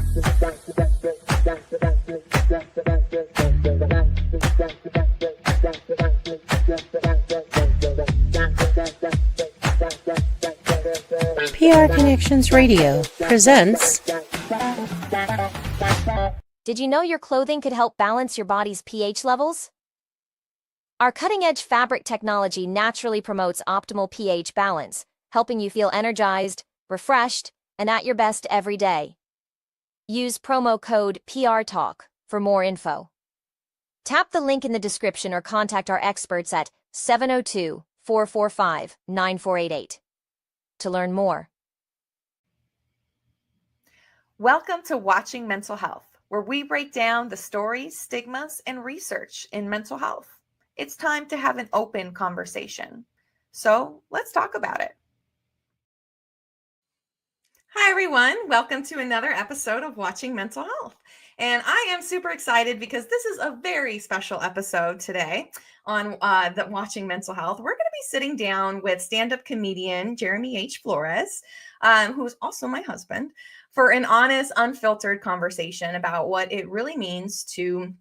PR Connections Radio presents. Did you know your clothing could help balance your body's pH levels? Our cutting-edge fabric technology naturally promotes optimal pH balance, helping you feel energized, refreshed, and at your best every day. Use promo code PRTalk for more info. Tap the link in the description or contact our experts at 702-445-9488 to learn more. Welcome to Watching Mental Health, where we break down the stories, stigmas, and research in mental health. It's time to have an open conversation. So let's talk about it. Hi, everyone. Welcome to another episode of Watching Mental Health. And I am super excited because this is a very special episode today on the Watching Mental Health. We're going to be sitting down with stand-up comedian Jeremy H. Flores, who is also my husband, for an honest, unfiltered conversation about what it really means to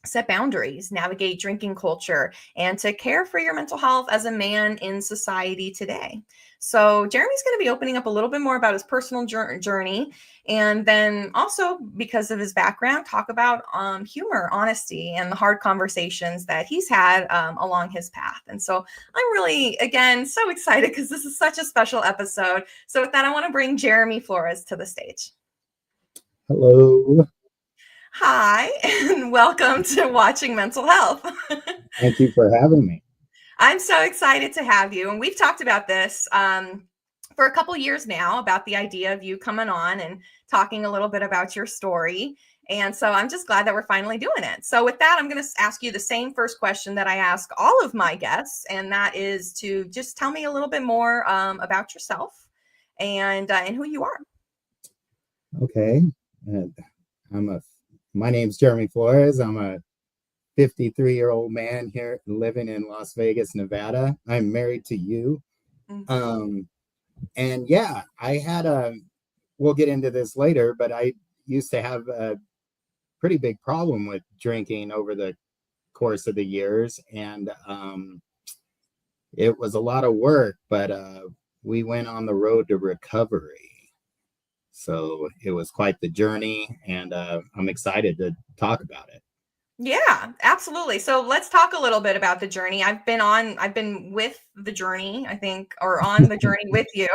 set boundaries, navigate drinking culture, and to care for your mental health as a man in society today. So Jeremy's going to be opening up a little bit more about his personal journey, and then also, because of his background, talk about humor, honesty, and the hard conversations that he's had along his path. And so I'm really, again, so excited because this is such a special episode. So with that, I want to bring Jeremy Flores to the stage. Hello. Hi, and welcome to Watching Mental Health. Thank you for having me. I'm so excited to have you. And we've talked about this for a couple years now, about the idea of you coming on and talking a little bit about your story. And so I'm just glad that we're finally doing it. So with that, I'm going to ask you the same first question that I ask all of my guests. And that is to just tell me a little bit more about yourself and who you are. Okay. My name's Jeremy Flores. I'm a 53-year-old man here living in Las Vegas, Nevada. I'm married to you. Mm-hmm. And yeah, we'll get into this later, but I used to have a pretty big problem with drinking over the course of the years. And it was a lot of work, but we went on the road to recovery. So it was quite the journey, and I'm excited to talk about it. Yeah, absolutely. So let's talk a little bit about the journey. I've been with the journey, I think, or on the journey with you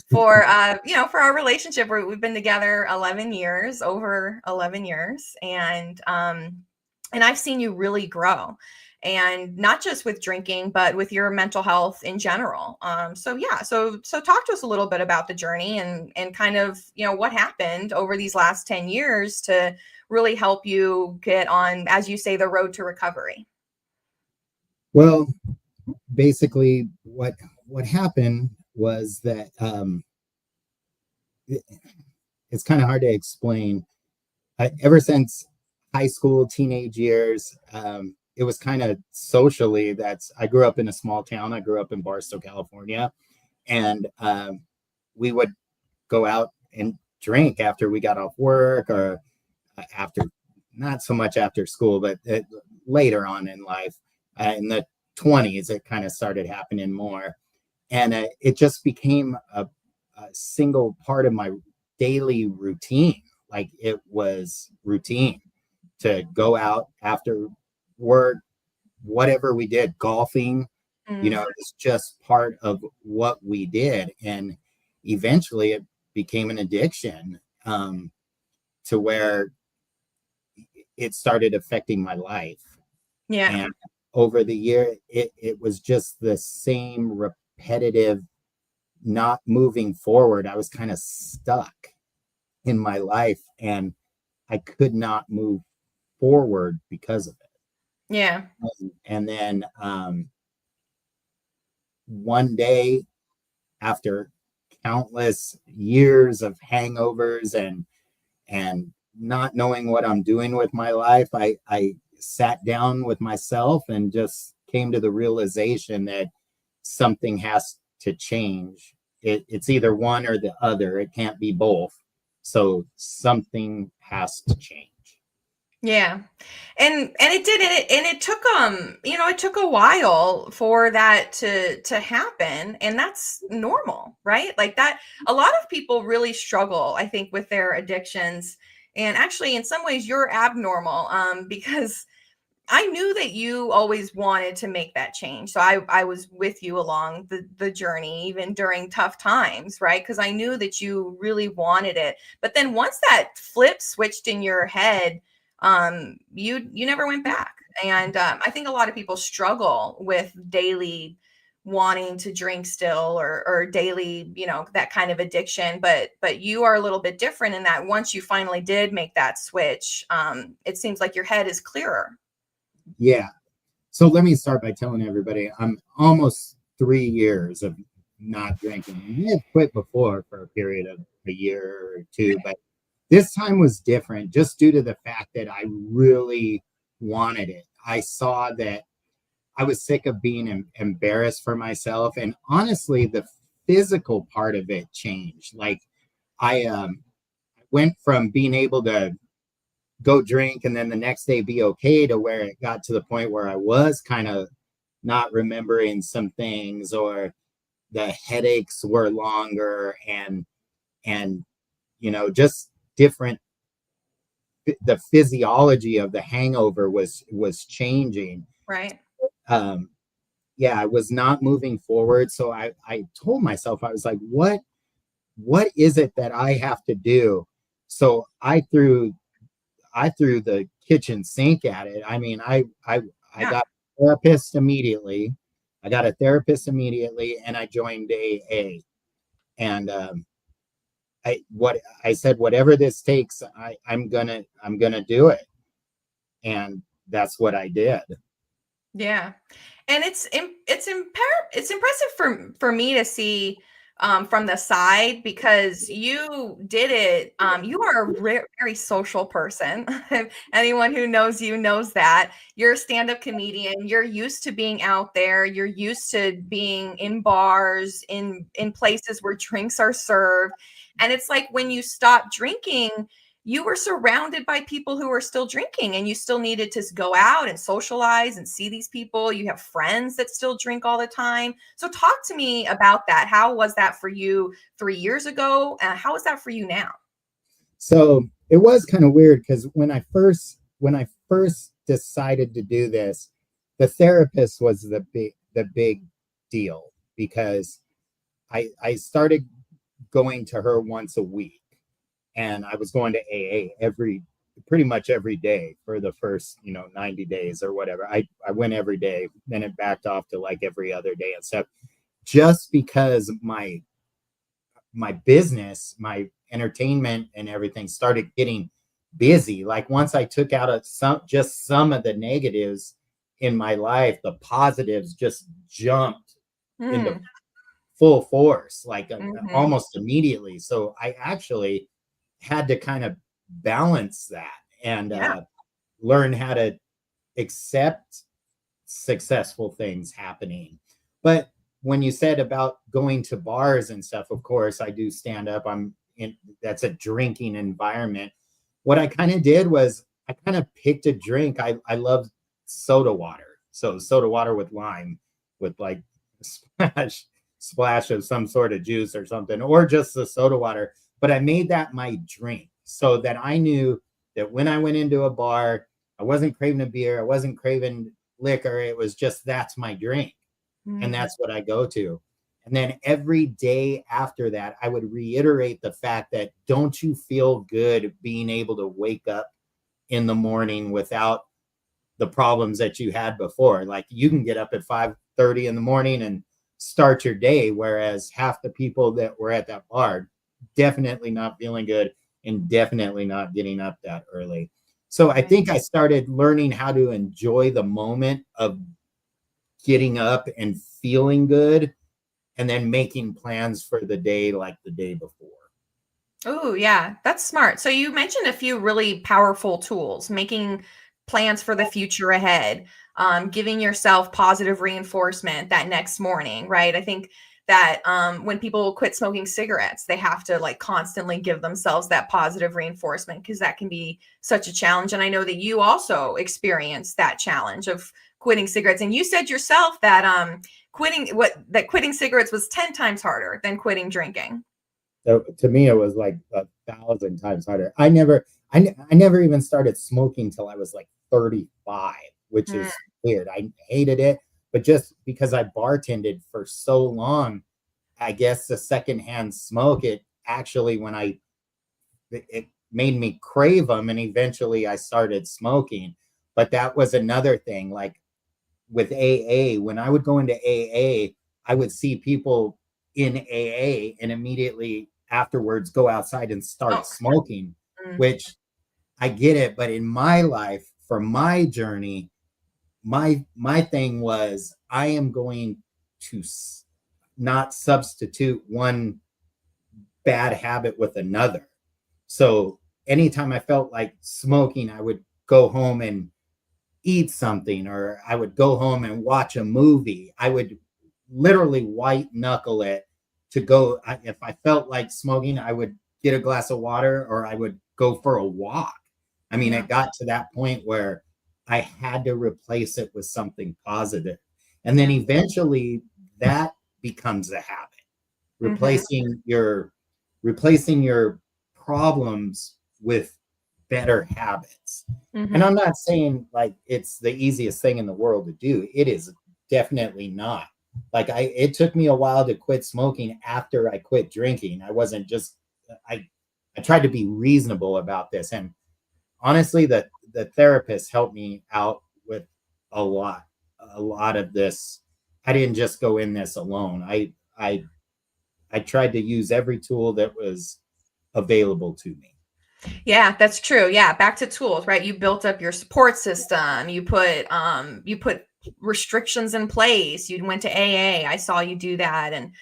for our relationship. We've been together over 11 years. And I've seen you really grow, and not just with drinking, but with your mental health in general. So talk to us a little bit about the journey and kind of, what happened over these last 10 years to really help you get on, as you say, the road to recovery. Well, basically what happened was that it's kind of hard to explain. Ever since high school, teenage years, it was kind of socially, I grew up in a small town. I grew up in Barstow, California, and we would go out and drink after we got off work, or after, not so much after school, but later on in life. In the 20s, it kind of started happening more. And it just became a single part of my daily routine. Like, it was routine to go out after work, whatever we did, golfing, it was just part of what we did. And eventually it became an addiction, to where it started affecting my life. Yeah. And over the year, it was just the same repetitive, not moving forward. I was kind of stuck in my life, and I could not move forward because of it. Yeah. And then one day, after countless years of hangovers and not knowing what I'm doing with my life, I sat down with myself and just came to the realization that something has to change. It's either one or the other. It can't be both. So something has to change. Yeah. And it did, and it took it took a while for that to happen, and that's normal, right? Like that a lot of people really struggle, I think, with their addictions. And actually in some ways you're abnormal, because I knew that you always wanted to make that change. So I was with you along the journey, even during tough times, right? Because I knew that you really wanted it. But then once that flip switched in your head, you never went back. And I think a lot of people struggle with daily wanting to drink still, or daily, that kind of addiction. But you are a little bit different in that once you finally did make that switch, it seems like your head is clearer. Yeah. So let me start by telling everybody I'm almost 3 years of not drinking. I had quit before for a period of a year or two, but this time was different just due to the fact that I really wanted it. I saw that I was sick of being embarrassed for myself. And honestly, the physical part of it changed. Like I went from being able to go drink and then the next day be okay to where it got to the point where I was kind of not remembering some things, or the headaches were longer, and just different. The physiology of the hangover was changing. Right. um yeah, I was not moving forward. So I told myself, I was like, what is it that I have to do? So I threw the kitchen sink at it. I mean, I Yeah. got a therapist immediately. I got a therapist immediately, and I joined AA. And I said, whatever this takes, I'm gonna do it, and that's what I did. Yeah. And it's impressive for me to see, from the side, because you did it. You are a very social person. Anyone who knows you knows that. You're a stand-up comedian. You're used to being out there. You're used to being in bars, in places where drinks are served. And it's like when you stop drinking, you were surrounded by people who were still drinking, and you still needed to go out and socialize and see these people. You have friends that still drink all the time. So talk to me about that. How was that for you 3 years ago? How is that for you now? So it was kind of weird because when I first decided to do this, the therapist was the big deal, because I started going to her once a week, and I was going to AA pretty much every day for the first 90 days or whatever. I went every day, then it backed off to like every other day and stuff, just because my business, my entertainment and everything started getting busy. Like once I took out some of the negatives in my life, the positives just jumped into Mm, full force, like hmm. almost immediately. So I actually had to kind of balance that, and Yeah. learn how to accept successful things happening. But when you said about going to bars and stuff, of course, I do stand up. That's a drinking environment. What I kind of did was I kind of picked a drink. I love soda water. So soda water with lime, with like splash of some sort of juice or something, or just the soda water. But I made that my drink so that I knew that when I went into a bar, I wasn't craving a beer, I wasn't craving liquor. It was just, that's my drink, and Mhm. that's what I go to. And then every day after that, I would reiterate the fact that, don't you feel good being able to wake up in the morning without the problems that you had before? Like you can get up at 5:30 in the morning and start your day, whereas half the people that were at that bar definitely not feeling good and definitely not getting up that early. So I Right. think I started learning how to enjoy the moment of getting up and feeling good, and then making plans for the day like the day before. Oh, yeah, that's smart. So you mentioned a few really powerful tools: making plans for the future ahead, giving yourself positive reinforcement that next morning, right? I think that when people quit smoking cigarettes, they have to like constantly give themselves that positive reinforcement, because that can be such a challenge. And I know that you also experienced that challenge of quitting cigarettes. And you said yourself that quitting cigarettes was 10 times harder than quitting drinking. So to me, it was like 1,000 times harder. I never even started smoking till I was like 35, which is weird. I hated it, but just because I bartended for so long, I guess the secondhand smoke, it actually, it made me crave them, and eventually I started smoking. But that was another thing, like with AA, when I would go into AA, I would see people in AA and immediately afterwards go outside and start smoking, which I get it. But in my life, for my journey, my thing was, I am going to not substitute one bad habit with another. So anytime I felt like smoking, I would go home and eat something, or I would go home and watch a movie. I would literally white knuckle it to go. If I felt like smoking, I would get a glass of water, or I would go for a walk. I mean, it got to that point where I had to replace it with something positive. And then eventually that becomes a habit. Replacing your problems with better habits. And I'm not saying like it's the easiest thing in the world to do. It is definitely not. Like it took me a while to quit smoking after I quit drinking. I wasn't just I tried to be reasonable about this. And honestly, the therapist helped me out with a lot of this. I didn't just go in this alone. I tried to use every tool that was available to me. Yeah, that's true. Yeah, back to tools, right? You built up your support system. You put restrictions in place. You went to AA. I saw you do that. And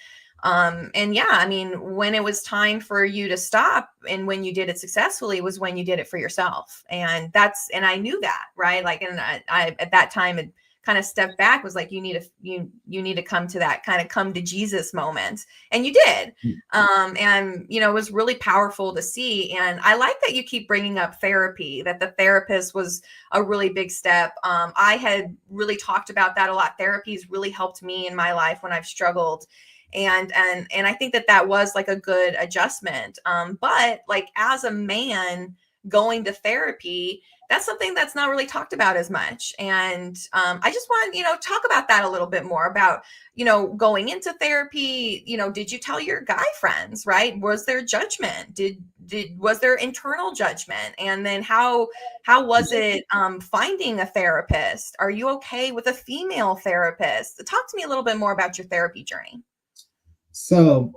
yeah, I mean, when it was time for you to stop, and when you did it successfully, was when you did it for yourself. And I knew that, right? Like, and I at that time had kind of stepped back, was like, you need to come to that kind of come to Jesus moment. And you did. And it was really powerful to see. And I like that you keep bringing up therapy, that the therapist was a really big step. I had really talked about that a lot. Therapy's really helped me in my life when I've struggled. And I think that was like a good adjustment. But like, as a man going to therapy, that's something that's not really talked about as much. And I just want to, talk about that a little bit more about, going into therapy. Did you tell your guy friends, right? Was there judgment? Was there internal judgment? And then how was it finding a therapist? Are you okay with a female therapist? Talk to me a little bit more about your therapy journey. So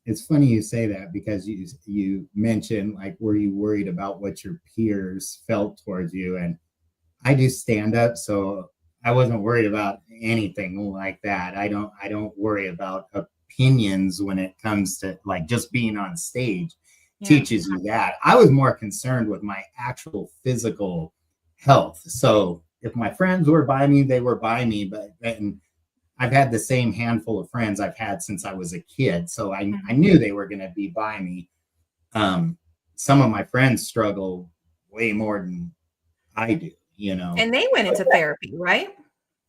it's funny you say that, because you mentioned, like, were you worried about what your peers felt towards you? And I do stand up, so I wasn't worried about anything like that. I don't worry about opinions when it comes to like just being on stage. Teaches you that. I was more concerned with my actual physical health. So if my friends were by me, they were by me, and I've had the same handful of friends I've had since I was a kid. So I knew they were going to be by me. Some of my friends struggle way more than I do, And they went into therapy, right?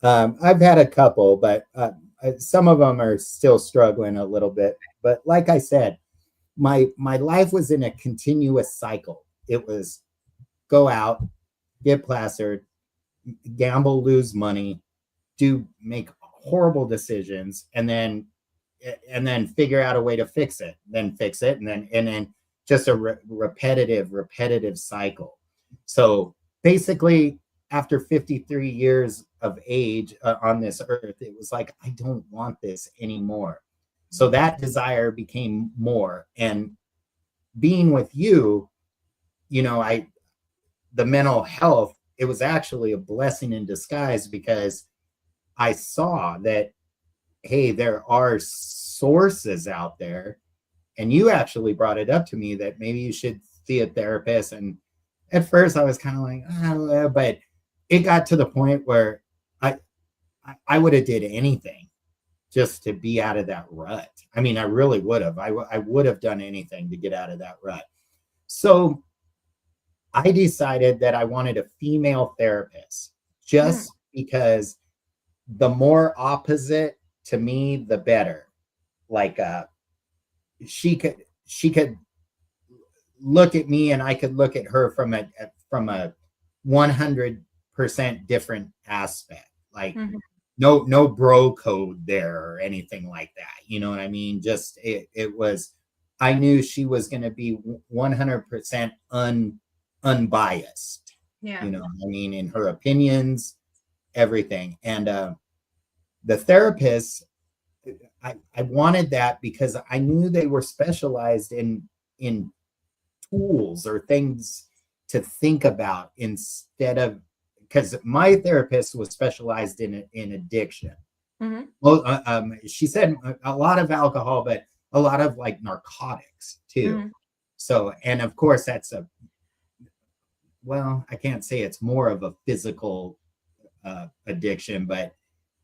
I've had a couple, but some of them are still struggling a little bit. But like I said, my life was in a continuous cycle. It was go out, get plastered, gamble, lose money, make horrible decisions, and then figure out a way to fix it, then fix it, and then just a repetitive cycle. So basically, after 53 years of age on this earth, it was like, I don't want this anymore. So that desire became more. And being with you, the mental health, it was actually a blessing in disguise, because I saw that, hey, there are sources out there. And you actually brought it up to me that maybe you should see a therapist. And at first I was kind of like, oh, but it got to the point where I would have did anything just to be out of that rut. I mean, I really would have. I would have done anything to get out of that rut. So I decided that I wanted a female therapist just because the more opposite to me, the better. Like she could look at me and I could look at her from a 100% different aspect. Like no bro code there or anything like that. You know what I mean? Just it was, I knew she was going to be 100% unbiased. Yeah. You know what I mean? In her opinions, everything. And the therapist, I wanted that because I knew they were specialized in tools or things to think about instead of, because my therapist was specialized in addiction. Well, she said a lot of alcohol, but a lot of like narcotics too. So, and of course that's well, I can't say it's more of a physical addiction, but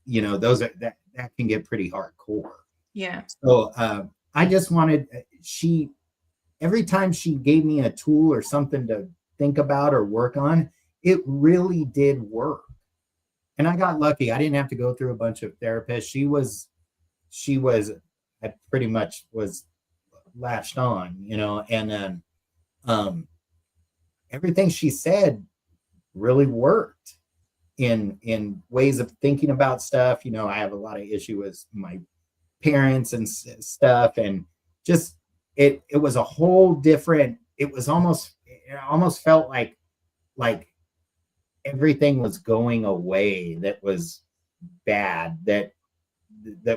you know, those are that can get pretty hardcore. Yeah. So I just wanted, every time she gave me a tool or something to think about or work on, it really did work. And I got lucky. I didn't have to go through a bunch of therapists. I pretty much was latched on, you know, and then everything she said really worked in ways of thinking about stuff. You know, I have a lot of issue with my parents and stuff, and just it was a whole different, it almost felt like everything was going away that was bad, that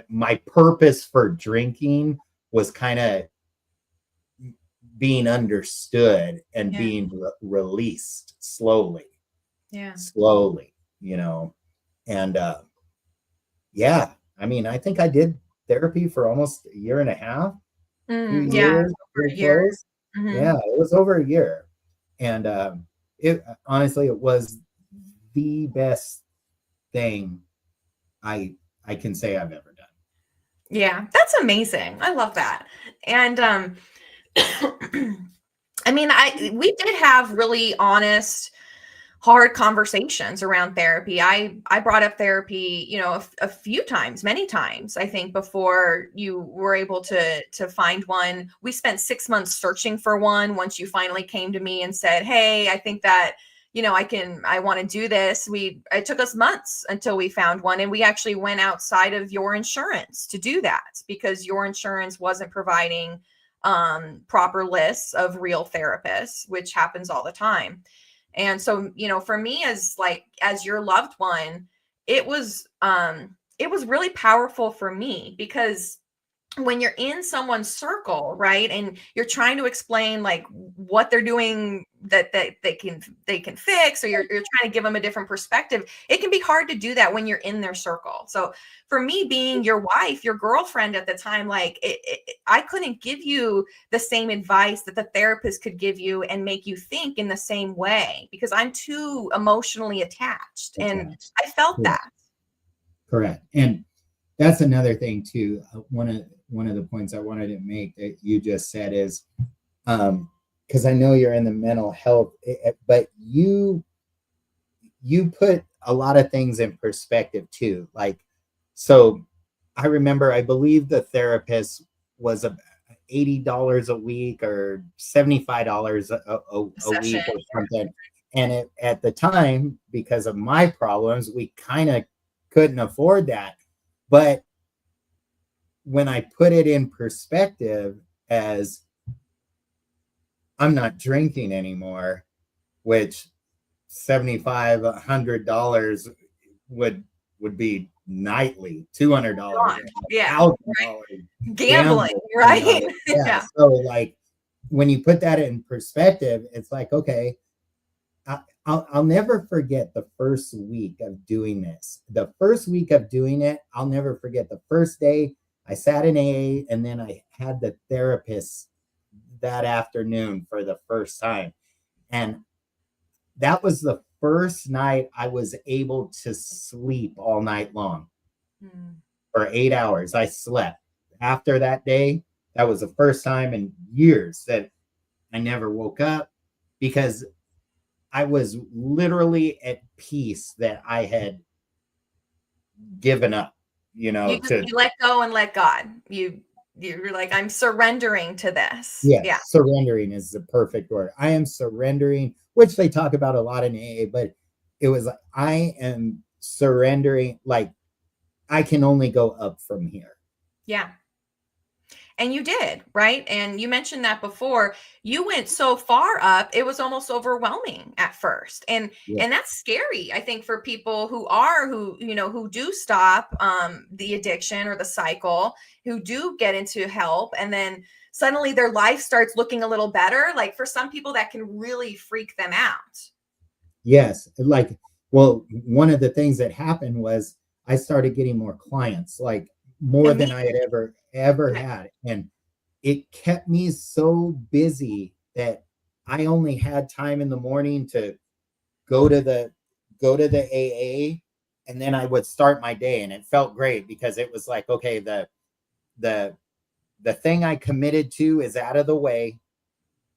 my purpose for drinking was kind of being understood and being released slowly, you know. And I mean, I think I did therapy for almost a year and a half, 2 years, over a year. Yeah, it was over a year. And it honestly, it was the best thing I can say I've ever done. Yeah, that's amazing. I love that. And I mean, we did have really honest, hard conversations around therapy. I brought up therapy, you know, a few times, many times, I think, before you were able to find one. We spent 6 months searching for one. Once you finally came to me and said, "Hey, I think that, you know, I want to do this." It took us months until we found one. And we actually went outside of your insurance to do that because your insurance wasn't providing proper lists of real therapists, which happens all the time. And so, you know, for me as your loved one, it was really powerful for me because when you're in someone's circle, right, and you're trying to explain like what they're doing that they can fix, or you're trying to give them a different perspective, it can be hard to do that when you're in their circle. So for me, being your wife, your girlfriend at the time, like I couldn't give you the same advice that the therapist could give you and make you think in the same way because I'm too emotionally attached. And I felt that. Correct. And that's another thing too. One of the points I wanted to make that you just said is, because I know you're in the mental health, but you put a lot of things in perspective too. Like, so I remember, I believe the therapist was $80 a week or $75 a week or something. And at the time, because of my problems, we kind of couldn't afford that. But when I put it in perspective as I'm not drinking anymore, which $75, $100 would be nightly, $200, $1,000, gambling, right? Yeah. So like when you put that in perspective, it's like, okay, I'll never forget the first week of doing this. The first week of doing it, I'll never forget the first day I sat in AA, and then I had the therapist that afternoon for the first time. And that was the first night I was able to sleep all night long. for 8 hours. I slept. After that day, that was the first time in years that I never woke up, because I was literally at peace that I had given up, to You let go and let God. You're like, I'm surrendering to this. yes, Yeah. surrendering is the perfect word. I am surrendering, which they talk about a lot in AA, but it was like, I am surrendering, like I can only go up from here. Yeah. And you did, right? And you mentioned that before. You went so far up, it was almost overwhelming at first. Yeah. And that's scary, I think, for people who do stop the addiction or the cycle, who do get into help, and then suddenly their life starts looking a little better. Like, for some people, that can really freak them out. Yes. Like, well, one of the things that happened was I started getting more clients, like more than I had ever Okay. had. And it kept me so busy that I only had time in the morning to go to the AA, and then I would start my day, and it felt great because it was like, okay, the the thing I committed to is out of the way.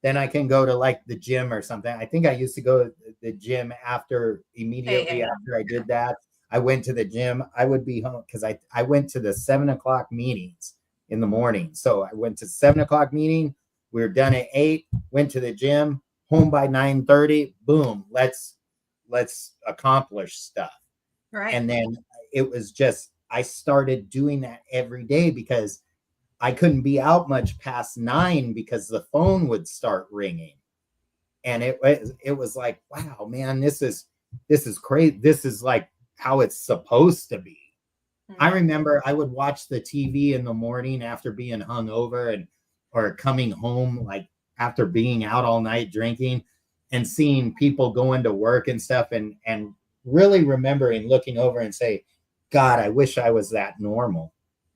Then I can go to like the gym or something. I think I used to go to the gym immediately AA. after I did that. I went to the gym. I would be home because I went to the 7 o'clock meetings in the morning. So I went to 7 o'clock meeting. We were done at 8, went to the gym, home by 9:30. Boom. Let's accomplish stuff. Right. And then it was just, I started doing that every day because I couldn't be out much past 9 because the phone would start ringing. And it was like, wow, man, this is crazy. This is like how it's supposed to be. I remember I would watch the TV in the morning after being hungover or coming home, like after being out all night drinking, and seeing people going to work and stuff, and really remembering looking over and say, God, I wish I was that normal.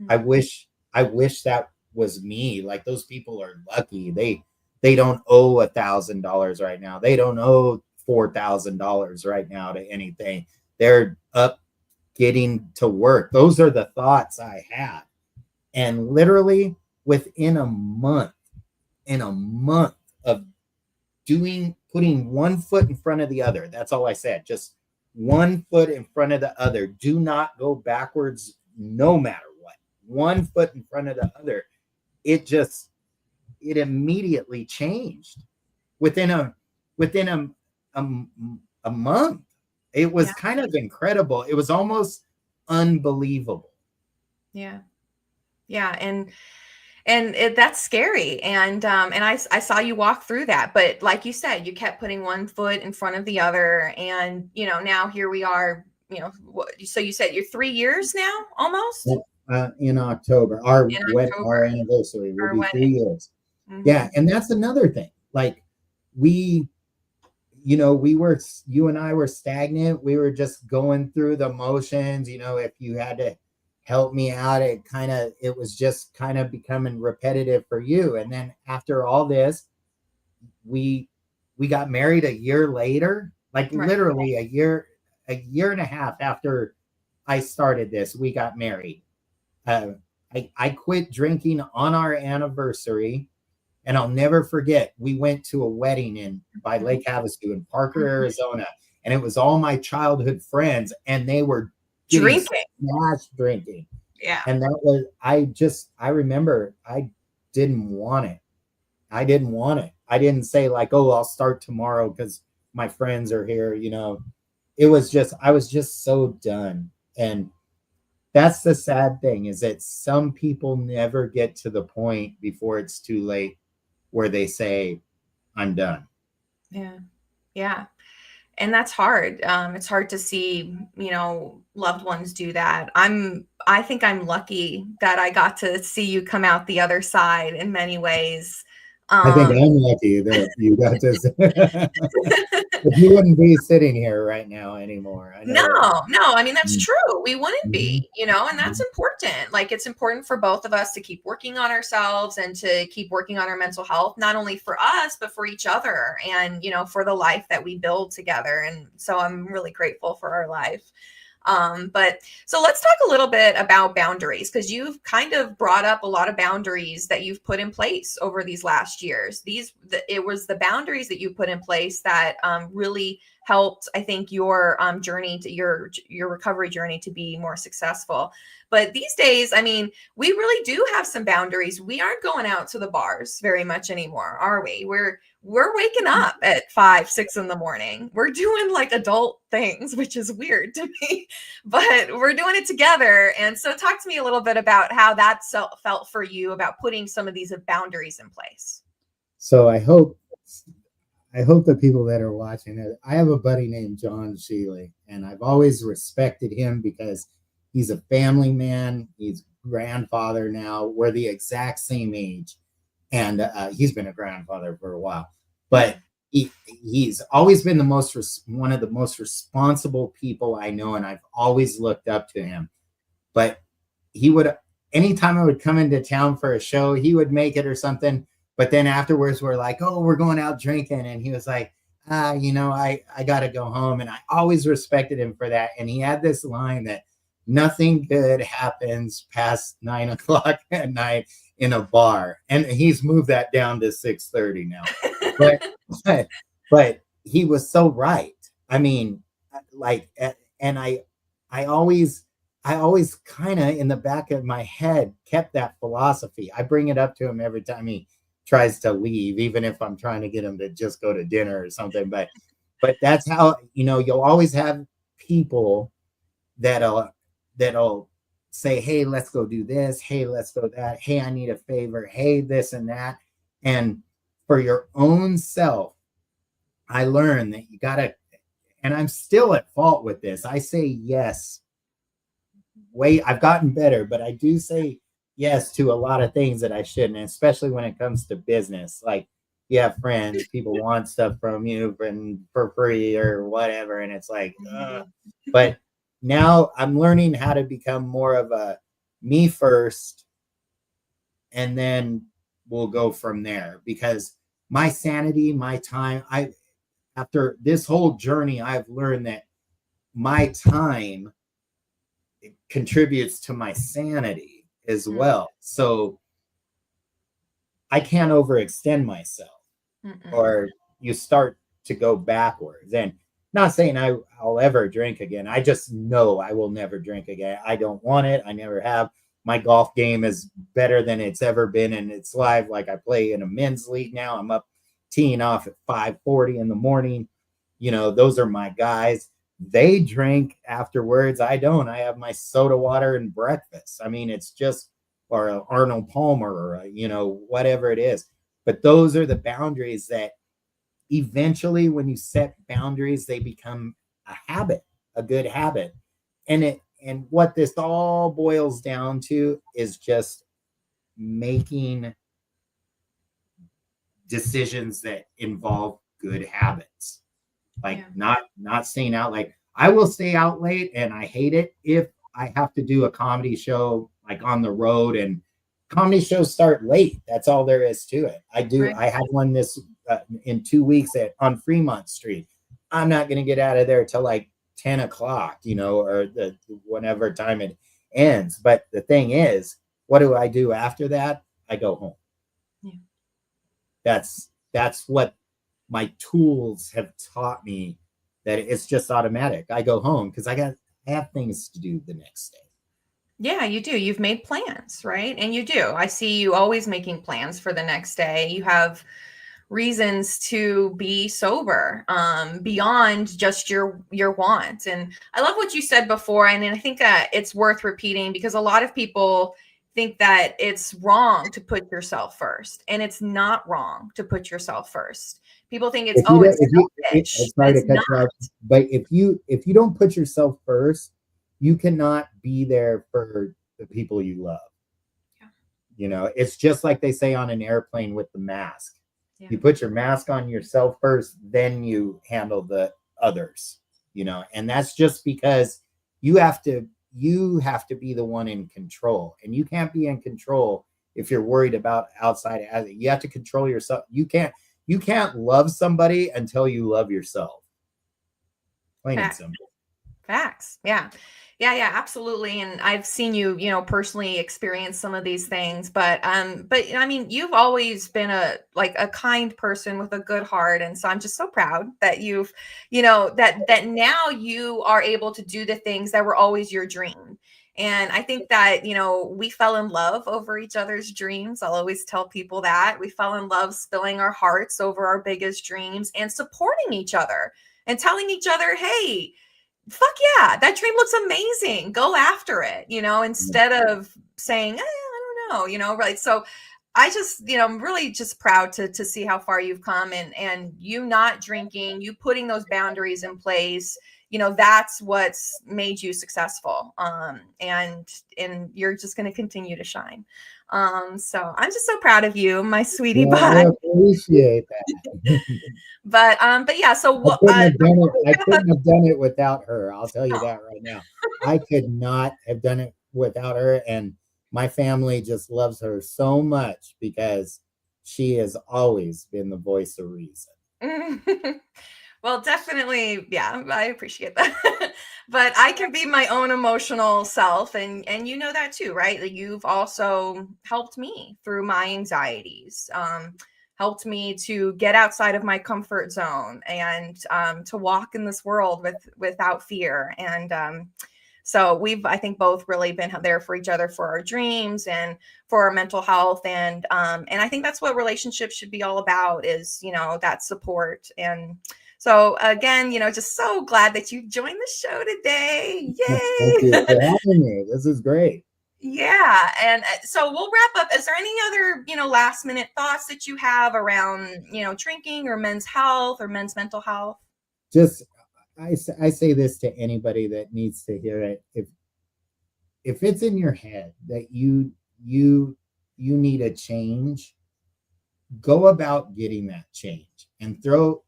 I wish that was me. Like, those people are lucky. They don't owe $1,000 right now. They don't owe $4,000 right now to anything. They're up getting to work. Those are the thoughts I had. And literally within a month of putting one foot in front of the other. That's all I said. Just one foot in front of the other. Do not go backwards, no matter what. One foot in front of the other. It immediately changed within a month. It was kind of incredible. It was almost unbelievable. Yeah. Yeah. And that's scary. And I saw you walk through that, but like you said, you kept putting one foot in front of the other. And, now here we are, so you said you're 3 years now, almost? In October, our In October, anniversary will our be 3 wedding. years. Mhm. Yeah. And that's another thing. Like, you and I were stagnant. We were just going through the motions. If you had to help me out, it was just kind of becoming repetitive for you. And then after all this, we got married a year later, like Right. literally a year and a half after I started this, we got married. I quit drinking on our anniversary. And I'll never forget, we went to a wedding by Lake Havasu in Parker, Arizona. And it was all my childhood friends, and they were Drinking. smashed drinking. Yeah. And that was, I remember I didn't want it. I didn't say like, oh, I'll start tomorrow because my friends are here. It was just, I was just so done. And that's the sad thing, is that some people never get to the point before it's too late where they say, I'm done. Yeah. Yeah. And that's hard. It's hard to see, loved ones do that. I think I'm lucky that I got to see you come out the other side in many ways. I think I'm lucky that you got to. If you wouldn't be sitting here right now anymore. I know No. I mean, that's that. true. We wouldn't Mhm. be, and that's important. Like, it's important for both of us to keep working on ourselves and to keep working on our mental health, not only for us, but for each other and, for the life that we build together. And so I'm really grateful for our life. But so let's talk a little bit about boundaries, because you've kind of brought up a lot of boundaries that you've put in place over these last years. It was the boundaries that you put in place that really helped, I think, your journey to your recovery journey to be more successful. But these days, I mean, we really do have some boundaries. We aren't going out to the bars very much anymore, are we? We're waking up at 5, 6 in the morning. We're doing like adult things, which is weird to me, but we're doing it together. And so talk to me a little bit about how that felt for you about putting some of these boundaries in place. So I hope the people that are watching it, I have a buddy named John Sheely, and I've always respected him because he's a family man. He's grandfather now. We're the exact same age. And he's been a grandfather for a while, but he's always been one of the most responsible people I know. And I've always looked up to him, but anytime I would come into town for a show, he would make it or something. But then afterwards we're like, oh, we're going out drinking. And he was like, I got to go home. And I always respected him for that. And he had this line that nothing good happens past 9 o'clock at night in a bar. And he's moved that down to 6:30 now. But he was so right. I mean, and I always kind of in the back of my head kept that philosophy. I bring it up to him every time he tries to leave, even if I'm trying to get him to just go to dinner or something. But that's how, you'll always have people that'll say, hey, let's go do this. Hey, let's go that. Hey, I need a favor. Hey, this and that. And for your own self, I learned that you gotta, and I'm still at fault with this. I say yes. I've gotten better, but I do say yes to a lot of things that I shouldn't, especially when it comes to business. Like, you have friends, people want stuff from you for free or whatever, and it's like, but now I'm learning how to become more of a me first, and then we'll go from there, because my sanity, my time, after this whole journey, I've learned that my time contributes to my sanity as well. So I can't overextend myself. Or you start to go backwards. And not saying I'll ever drink again. I just know I will never drink again. I don't want it. I never have. My golf game is better than it's ever been in its life. Like, I play in a men's league now. I'm up teeing off at 5:40 in the morning. Those are my guys. They drink afterwards. I don't. I have my soda water and breakfast. I mean, it's just, or an Arnold Palmer, or whatever it is. But those are the boundaries that eventually, when you set boundaries, they become a habit, a good habit. And what this all boils down to is just making decisions that involve good habits. Like, not staying out. Like, I will stay out late, and I hate it if I have to do a comedy show like on the road, and comedy shows start late. That's all there is to it. I had one this in 2 weeks on Fremont Street. I'm not going to get out of there till like 10 o'clock, or whenever time it ends. But the thing is, what do I do after that? I go home. Yeah. That's what my tools have taught me, that it's just automatic. I go home because I have things to do the next day. Yeah, you do. You've made plans, right? And you do. I see you always making plans for the next day. You have reasons to be sober, beyond just your wants. And I love what you said before. And I think that it's worth repeating, because a lot of people think that it's wrong to put yourself first, and it's not wrong to put yourself first. People think it's selfish. Sorry to cut you off, but if you don't put yourself first, you cannot be there for the people you love. Yeah. It's just like they say on an airplane with the mask. Yeah. You put your mask on yourself first, then you handle the others, and that's just because you have to be the one in control, and you can't be in control if you're worried about outside. You have to control yourself. You can't love somebody until you love yourself. Plain and simple. Facts. Yeah. Yeah, absolutely. And I've seen you, personally experience some of these things, but I mean, you've always been a kind person with a good heart. And so I'm just so proud that you've, that now you are able to do the things that were always your dream. And I think that, we fell in love over each other's dreams. I'll always tell people that we fell in love spilling our hearts over our biggest dreams and supporting each other and telling each other, hey, fuck yeah, that dream looks amazing. Go after it, instead of saying, I don't know, right? So I just, I'm really just proud to see how far you've come and you not drinking, you putting those boundaries in place, that's what's made you successful. And you're just going to continue to shine. So I'm just so proud of you, my sweetie pie. I appreciate that. But yeah, so what I couldn't have done it without her. I'll tell you that right now. I could not have done it without her. And my family just loves her so much because she has always been the voice of reason. Well, definitely, yeah, I appreciate that. But I can be my own emotional self, and you know that too, right? That you've also helped me through my anxieties, helped me to get outside of my comfort zone and to walk in this world without fear. And so we've, I think, both really been there for each other for our dreams and for our mental health, and I think that's what relationships should be all about, is that support. And so again, just so glad that you joined the show today. Yay! Thank you for having me. This is great. Yeah. And so we'll wrap up. Is there any other, last minute thoughts that you have around, drinking or men's health or men's mental health? Just, I say this to anybody that needs to hear it. If it's in your head that you need a change, go about getting that change and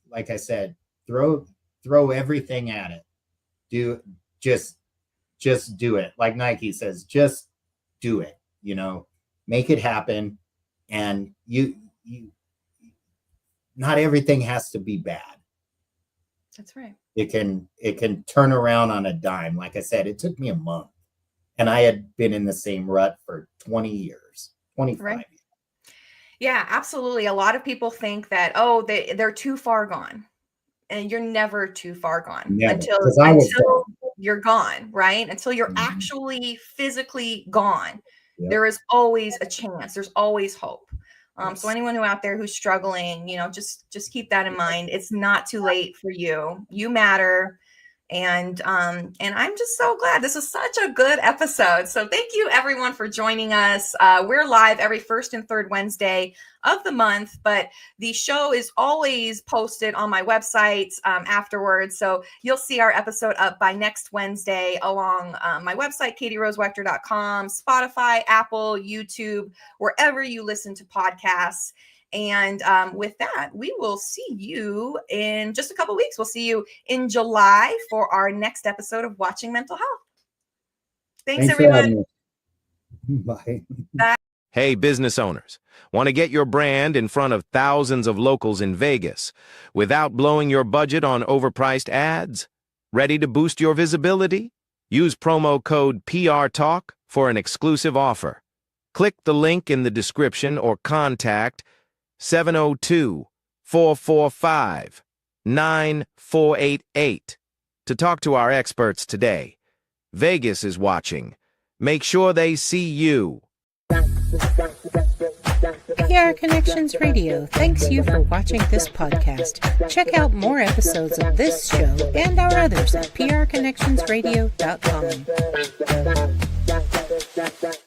like I said, throw everything at it. Just do it. Like Nike says, just do it, make it happen. And you not everything has to be bad. That's right. It can turn around on a dime. Like I said, it took me a month and I had been in the same rut for 20 years, 25 right. years. Yeah, absolutely. A lot of people think that, they're too far gone, and you're never too far gone. Until you're gone, right? Until you're actually physically gone. Yep. There is always a chance. There's always hope. Yes. So anyone out there who's struggling, just keep that in mind. It's not too late for you. You matter. And I'm just so glad. This is such a good episode. So thank you everyone for joining us. We're live every first and third Wednesday of the month, but the show is always posted on my website afterwards. So you'll see our episode up by next Wednesday along my website, katierosewechter.com, Spotify, Apple, YouTube, wherever you listen to podcasts. And with that, we will see you in just a couple of weeks. We'll see you in July for our next episode of Watching Mental Health. Thanks everyone. Bye. Bye. Hey, business owners. Want to get your brand in front of thousands of locals in Vegas without blowing your budget on overpriced ads? Ready to boost your visibility? Use promo code PRTalk for an exclusive offer. Click the link in the description or contact 702-445-9488 to talk to our experts today. Vegas is watching. Make sure they see you. PR Connections Radio thanks you for watching this podcast. Check out more episodes of this show and our others at prconnectionsradio.com.